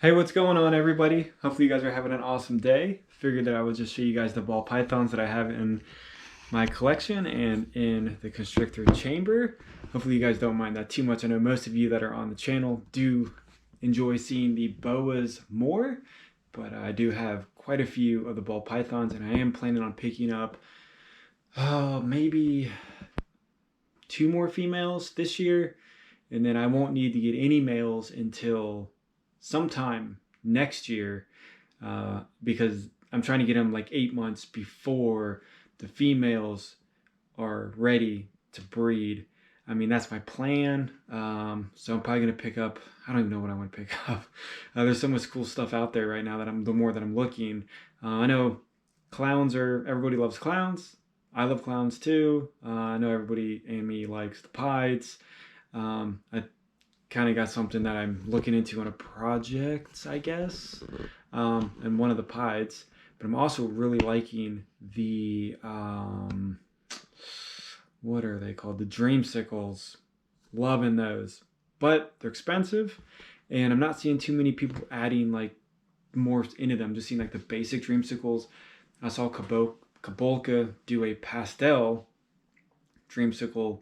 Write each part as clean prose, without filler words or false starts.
Hey, what's going on, everybody? Hopefully you guys are having an awesome day. Figured that I would just show you guys the ball pythons that I have in my collection and in the constrictor chamber. Hopefully you guys don't mind that too much. I know most of you that are on the channel do enjoy seeing the boas more, but I do have quite a few of the ball pythons, and I am planning on picking up maybe 2 more females this year, and then I won't need to get any males until sometime next year, because I'm trying to get them like 8 months before the females are ready to breed. I mean, that's my plan. So I'm probably gonna pick up. I don't even know what I want to pick up. There's so much cool stuff out there right now that the more that I'm looking. I know clowns are. Everybody loves clowns. I love clowns too. I know everybody and me likes the Pieds. I kind of got something that I'm looking into on a project, I guess, and one of the Pieds. But I'm also really liking the, what are they called? The Dreamsicles. Loving those. But they're expensive, and I'm not seeing too many people adding like morphs into them. Just seeing like the basic Dreamsicles. I saw Kabolka do a pastel Dreamsicle,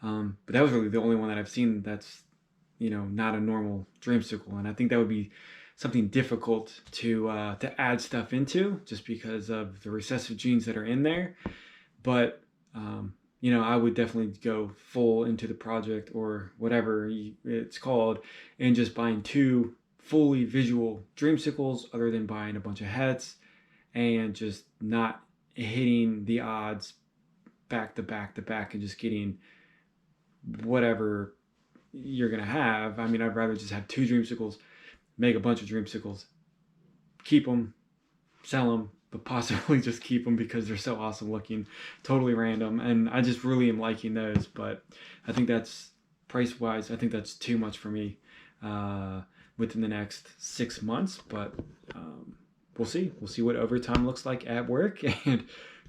but that was really the only one that I've seen that's, not a normal Dreamsicle, and I think that would be something difficult to add stuff into, just because of the recessive genes that are in there. But I would definitely go full into the project, or whatever it's called, and just buying 2 fully visual Dreamsicles, other than buying a bunch of hets and just not hitting the odds back to back to back and just getting whatever you're gonna have. I mean, I'd rather just have 2 Dreamsicles, make a bunch of Dreamsicles, keep them, sell them, but possibly just keep them because they're so awesome looking, totally random, and I just really am liking those. But I think that's, price wise, I think that's too much for me within the next 6 months. But we'll see. We'll see what overtime looks like at work, and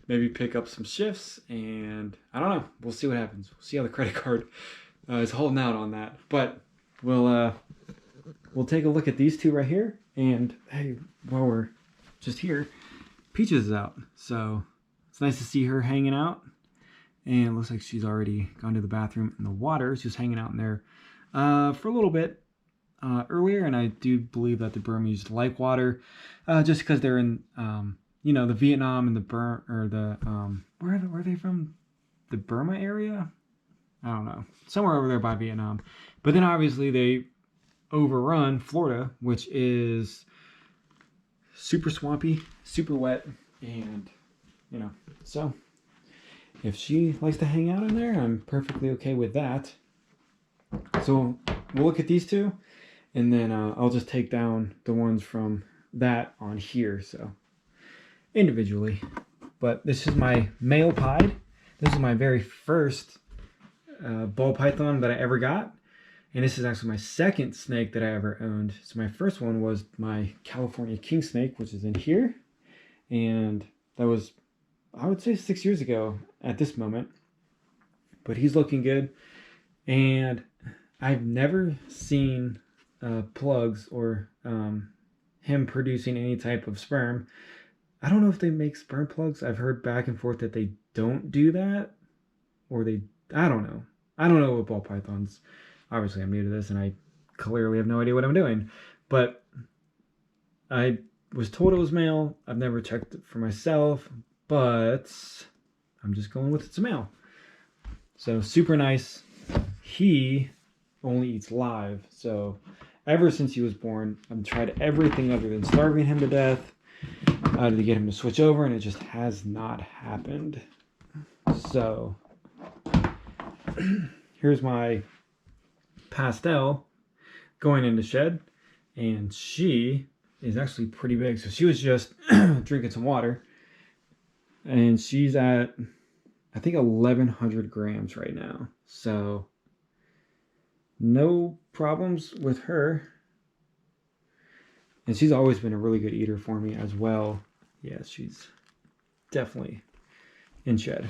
maybe pick up some shifts, and I don't know. We'll see what happens. We'll see how the credit card is holding out on that. But we'll take a look at these 2 right here. And hey, while we're just here, Peaches is out, so it's nice to see her hanging out. And it looks like she's already gone to the bathroom in the water. She's hanging out in there for a little bit earlier, and I do believe that the Burmese like water, just because they're in the Vietnam and the where are they from? The Burma area? I don't know. Somewhere over there by Vietnam. But then obviously they overrun Florida, which is super swampy, super wet, and so if she likes to hang out in there, I'm perfectly okay with that. So we'll look at these 2, and then I'll just take down the ones from that on here, so individually. But this is my male pied. This is my very first ball python that I ever got, and this is actually my second snake that I ever owned. So my first one was my California king snake, which is in here, and that was, I would say, 6 years ago at this moment. But he's looking good, and I've never seen plugs or him producing any type of sperm. I don't know if they make sperm plugs. I've heard back and forth that they don't do that, or I don't know. I don't know what ball pythons. Obviously, I'm new to this, and I clearly have no idea what I'm doing. But I was told it was male. I've never checked it for myself, but I'm just going with it's a male. So super nice. He only eats live. So ever since he was born, I've tried everything other than starving him to death to get him to switch over, and it just has not happened. So here's my pastel going into shed, and she is actually pretty big. So she was just drinking some water, and she's at, I think, 1,100 grams right now. So no problems with her, and she's always been a really good eater for me as well. Yeah, she's definitely in shed.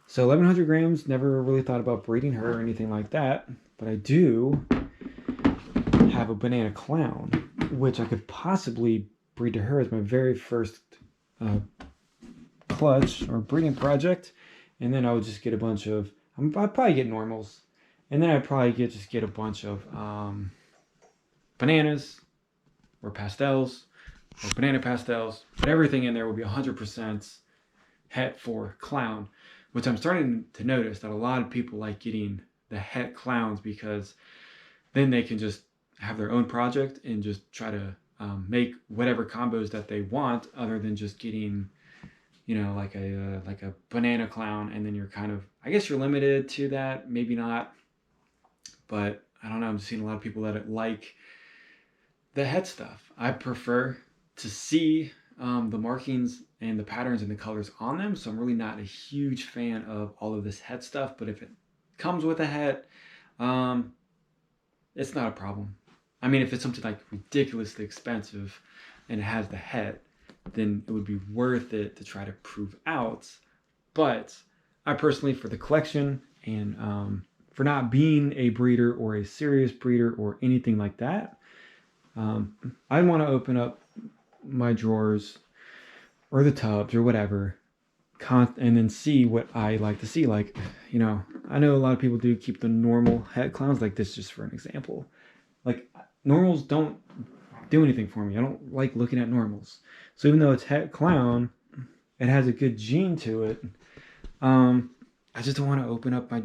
So 1,100 grams, never really thought about breeding her or anything like that, but I do have a banana clown, which I could possibly breed to her as my very first clutch or breeding project. And then I would just get a bunch of, I'd probably get normals. And then I'd probably just get a bunch of bananas or pastels or banana pastels. But everything in there will be 100% het for clown, which I'm starting to notice that a lot of people like getting the het clowns because then they can just have their own project and just try to make whatever combos that they want, other than just getting, you know, like a banana clown, and then you're kind of, I guess you're limited to that, maybe not, but I don't know. I'm just seeing a lot of people that like the het stuff. I prefer to see the markings and the patterns and the colors on them, so I'm really not a huge fan of all of this het stuff. But if it comes with a het, it's not a problem. I mean, if it's something like ridiculously expensive and it has the het, then it would be worth it to try to prove out. But I personally, for the collection and for not being a breeder or a serious breeder or anything like that, I want to open up my drawers or the tubs or whatever, and then see what I like to see. Like, you know, I know a lot of people do keep the normal het clowns, like this, just for an example. Like, normals don't do anything for me. I don't like looking at normals. So even though it's het clown, it has a good gene to it. I just don't want to open up my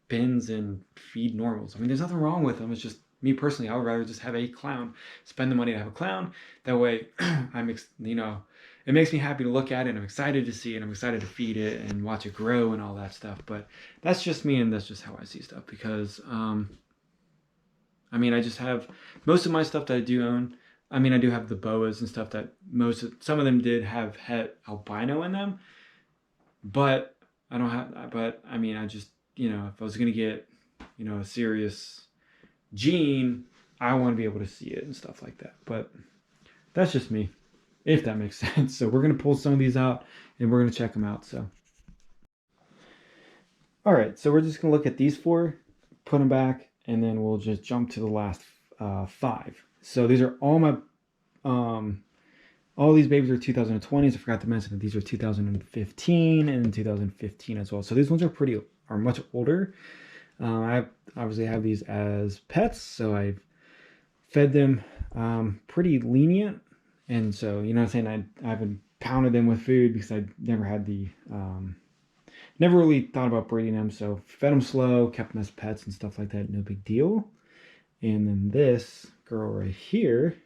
bins and feed normals. I mean, there's nothing wrong with them. It's just me personally. I would rather just have a clown, spend the money to have a clown. That way, you know, it makes me happy to look at it. And I'm excited to see it. I'm excited to feed it and watch it grow and all that stuff. But that's just me, and that's just how I see stuff. Because I mean, I just have most of my stuff that I do own. I mean, I do have the boas and stuff that some of them did have het albino in them, but I don't have. But I mean, I just, you know, if I was gonna get, you know, a serious gene, I want to be able to see it and stuff like that. But that's just me, if that makes sense. So we're gonna pull some of these out and we're gonna check them out. So, all right, so we're just gonna look at these 4, put them back, and then we'll just jump to the last 5. So these are all my, all these babies are 2020s. I forgot to mention that these are 2015 and 2015 as well. So these ones are much older. I obviously have these as pets, so I've fed them pretty lenient. And so, you know what I'm saying, I haven't pounded them with food because I never had the, never really thought about breeding them. So fed them slow, kept them as pets and stuff like that, no big deal. And then this girl right here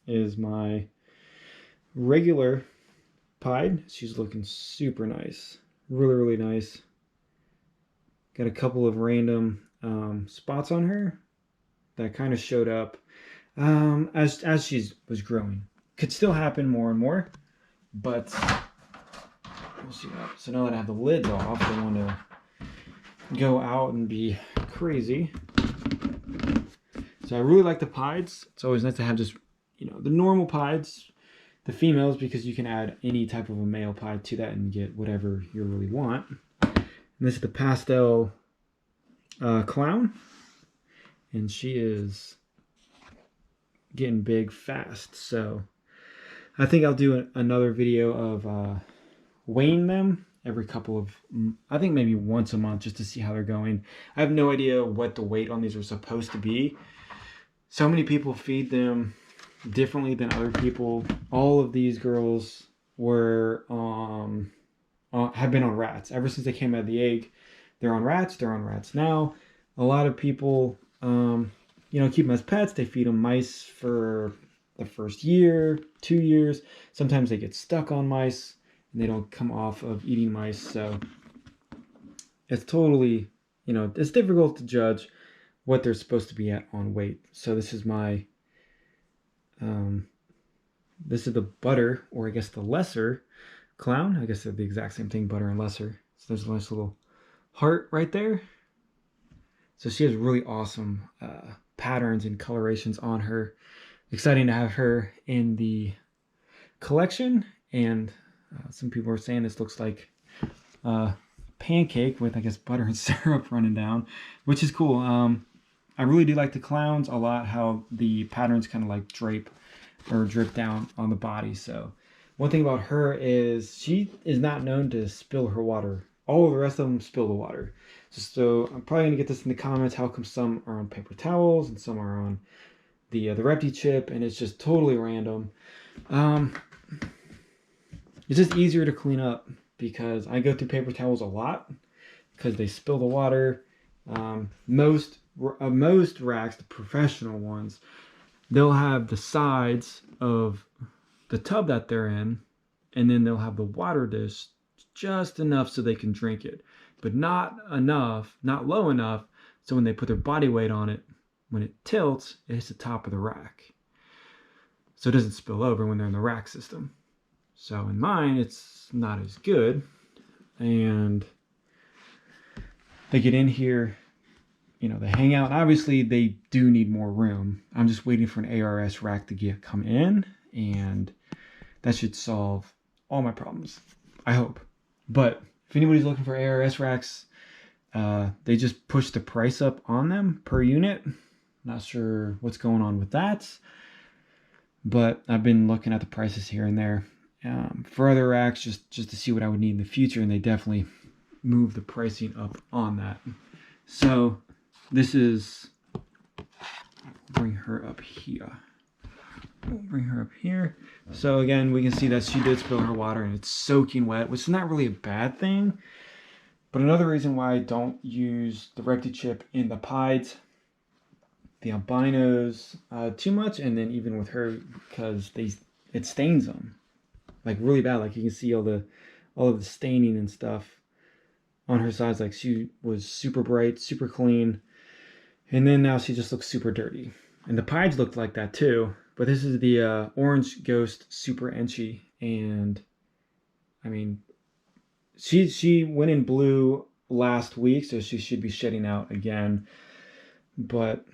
is my regular pied. She's looking super nice, really, really nice. Got a couple of random spots on her that kind of showed up as she was growing. Could still happen more and more, but we'll see that. So now that I have the lids off, I want to go out and be crazy. So I really like the pieds. It's always nice to have just, you know, the normal pieds, the females, because you can add any type of a male pied to that and get whatever you really want. And this is the pastel clown, and she is getting big fast. So I think I'll do another video of weighing them every couple of, I think maybe once a month, just to see how they're going. I have no idea what the weight on these are supposed to be. So many people feed them differently than other people. All of these girls were have been on rats ever since they came out of the egg. They're on rats. They're on rats now. A lot of people, you know, keep them as pets. They feed them mice for the first year, 2 years. Sometimes they get stuck on mice and they don't come off of eating mice. So it's totally, you know, it's difficult to judge what they're supposed to be at on weight. So this is my, this is the butter, or I guess the lesser clown. I guess they're the exact same thing, butter and lesser. So there's a nice little heart right there. So she has really awesome patterns and colorations on her. Exciting to have her in the collection. And some people are saying this looks like pancake with, I guess, butter and syrup running down, which is cool. I really do like the clowns a lot, how the patterns kind of like drape or drip down on the body. So one thing about her is she is not known to spill her water. All of the rest of them spill the water. So I'm probably gonna get this in the comments. How come some are on paper towels and some are on the Repti chip, and it's just totally random. It's just easier to clean up because I go through paper towels a lot because they spill the water. Most racks, the professional ones, they'll have the sides of the tub that they're in, and then they'll have the water dish just enough so they can drink it, but not enough, not low enough, so when they put their body weight on it, when it tilts, it hits the top of the rack. So it doesn't spill over when they're in the rack system. So in mine, it's not as good. And they get in here, you know, they hang out. Obviously, they do need more room. I'm just waiting for an ARS rack to come in, and that should solve all my problems, I hope. But if anybody's looking for ARS racks, they just push the price up on them per unit. Not sure what's going on with that, but I've been looking at the prices here and there for other racks just to see what I would need in the future, and they definitely move the pricing up on that. So this is, bring her up here. We'll bring her up here. So again, we can see that she did spill her water and it's soaking wet, which is not really a bad thing. But another reason why I don't use the Repti chip in the Pieds, the albinos too much, and then even with her, because it stains them like really bad. Like you can see all of the staining and stuff on her sides. Like she was super bright, super clean, and then now she just looks super dirty. And the Pieds looked like that too. But this is the Orange Ghost Super Enchi, and I mean, she went in blue last week, so she should be shedding out again. But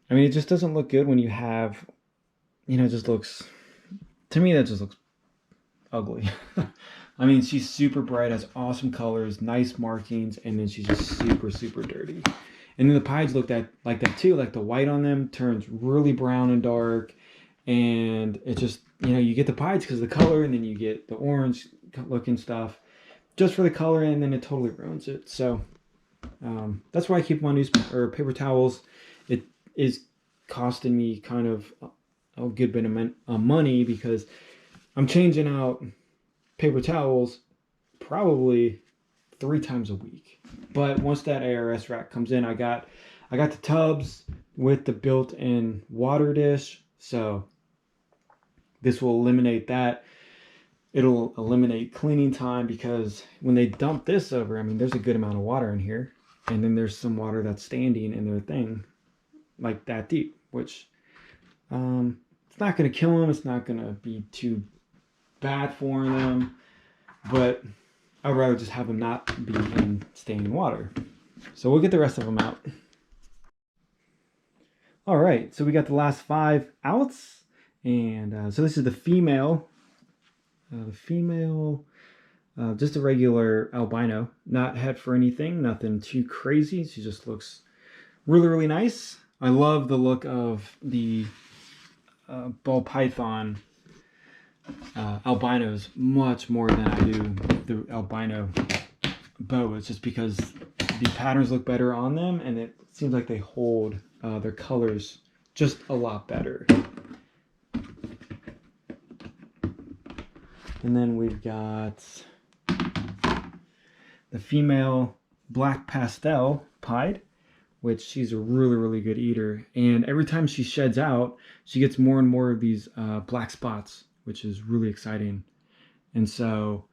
I mean, it just doesn't look good when you have, you know, it just looks, to me, that just looks ugly. I mean, she's super bright, has awesome colors, nice markings, and then she's just super, super dirty. And then the Pieds looked like that too. Like the white on them turns really brown and dark, and it just, you know, you get the Pieds because of the color, and then you get the orange looking stuff just for the color, and then it totally ruins it. So that's why I keep them on paper towels. It is costing me kind of a good bit of money because I'm changing out paper towels probably 3 times a week. But once that ARS rack comes in, I got the tubs with the built-in water dish, so this will eliminate that. It'll eliminate cleaning time because when they dump this over, I mean, there's a good amount of water in here, and then there's some water that's standing in their thing like that deep, which it's not going to kill them. It's not going to be too bad for them, but I'd rather just have them not be in standing water. So we'll get the rest of them out. All right, so we got the last 5 outs, and so this is the female. Just a regular albino, not het for anything, nothing too crazy. She just looks really, really nice. I love the look of the ball python albinos much more than I do the albino boas, just because the patterns look better on them, and it seems like they hold their colors just a lot better. And then we've got the female black pastel pied, which she's a really, really good eater. And every time she sheds out, she gets more and more of these black spots, which is really exciting. And so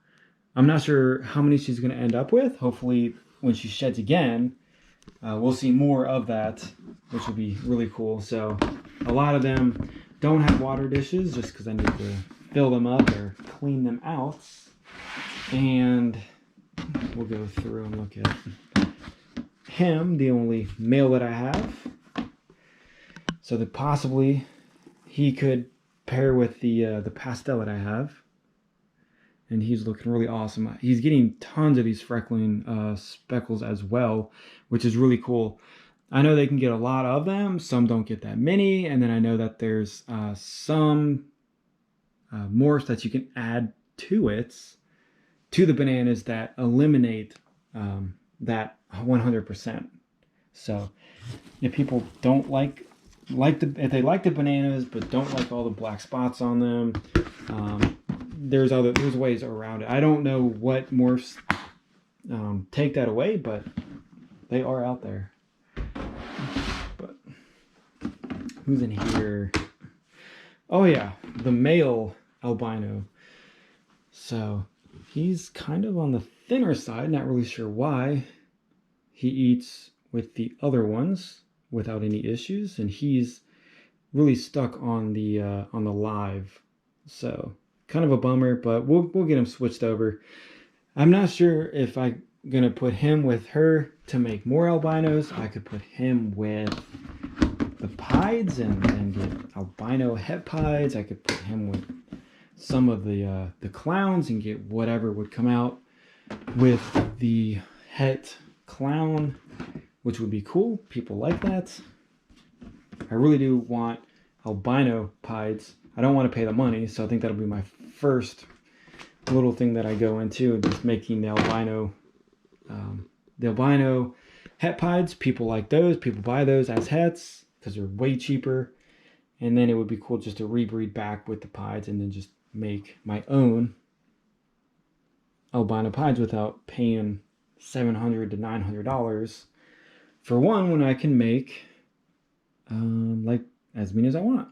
I'm not sure how many she's going to end up with. Hopefully when she sheds again, we'll see more of that, which will be really cool. So a lot of them don't have water dishes just because I need to fill them up or clean them out. And we'll go through and look at him, the only male that I have. So that possibly he could pair with the pastel that I have. And he's looking really awesome. He's getting tons of these freckling speckles as well, which is really cool. I know they can get a lot of them. Some don't get that many. And then I know that there's some morphs that you can add to the bananas that eliminate that 100%. So if people don't if they like the bananas but don't like all the black spots on them, there's ways around it. I don't know what morphs take that away, but they are out there. But who's in here? Oh yeah, the male albino. So he's kind of on the thinner side, not really sure why. He eats with the other ones without any issues, and he's really stuck on the live. So kind of a bummer, but we'll get him switched over. I'm not sure if I'm gonna put him with her to make more albinos. I could put him with the Pieds and get albino het Pieds. I could put him with some of the clowns and get whatever would come out with the het clown, which would be cool. People like that. I really do want albino Pieds. I don't want to pay the money, so I think that'll be my first little thing that I go into, just making the albino het Pieds. People like those. People buy those as hets because they're way cheaper. And then it would be cool just to rebreed back with the Pieds and then just make my own albino Pieds without paying $700 to $900 for one, when I can make like as many as I want.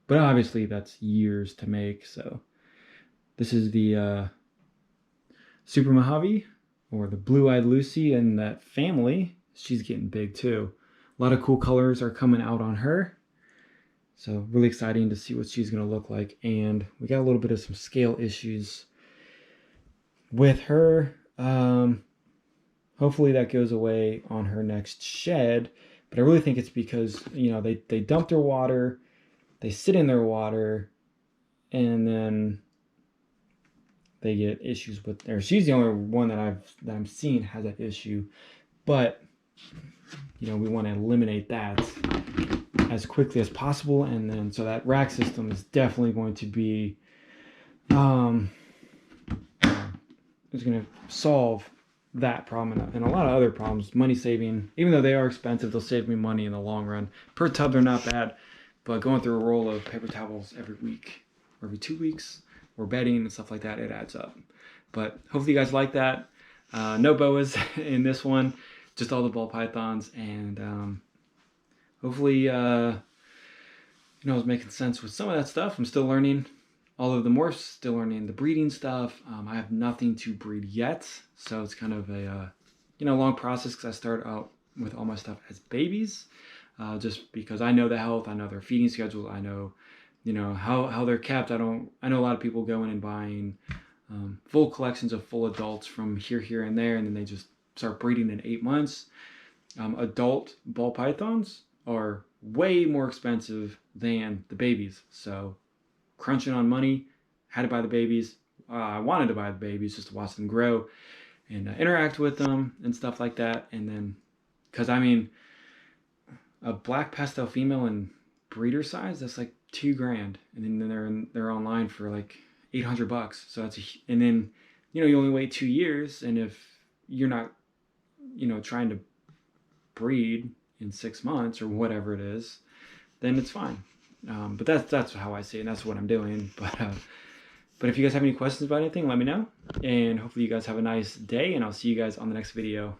But obviously that's years to make. So this is the Super Mojave, or the Blue-Eyed Lucy, and that family. She's getting big too. A lot of cool colors are coming out on her. So really exciting to see what she's going to look like. And we got a little bit of some scale issues with her. Hopefully that goes away on her next shed. But I really think it's because, you know, they dump their water, they sit in their water, and then they get issues with her. She's the only one that I'm seeing has that issue. But, you know, we want to eliminate that as quickly as possible. And then, so that rack system is definitely going to be, it's going to solve that problem and a lot of other problems. Money saving, even though they are expensive, they'll save me money in the long run. Per tub, they're not bad, but going through a roll of paper towels every week, or every 2 weeks, or bedding and stuff like that, it adds up. But hopefully you guys like that. No boas in this one, just all the ball pythons, and hopefully you know, I was making sense with some of that stuff. I'm still learning all of the morphs, still learning the breeding stuff. I have nothing to breed yet, so it's kind of a you know, long process, because I start out with all my stuff as babies, just because I know the health, I know their feeding schedules, I know, you know, how they're kept. I know a lot of people go in and buying full collections of full adults from here and there, and then they just start breeding in 8 months. Adult ball pythons are way more expensive than the babies, so crunching on money, had to buy the babies. I wanted to buy the babies just to watch them grow and interact with them and stuff like that. And then, because I mean, a black pastel female in breeder size, that's like $2,000, and then they're online for like $800. So that's and then, you know, you only wait 2 years, and if you're not, you know, trying to breed in 6 months or whatever it is, then it's fine. But that's how I see it, and that's what I'm doing. But if you guys have any questions about anything, let me know. And hopefully you guys have a nice day, and I'll see you guys on the next video.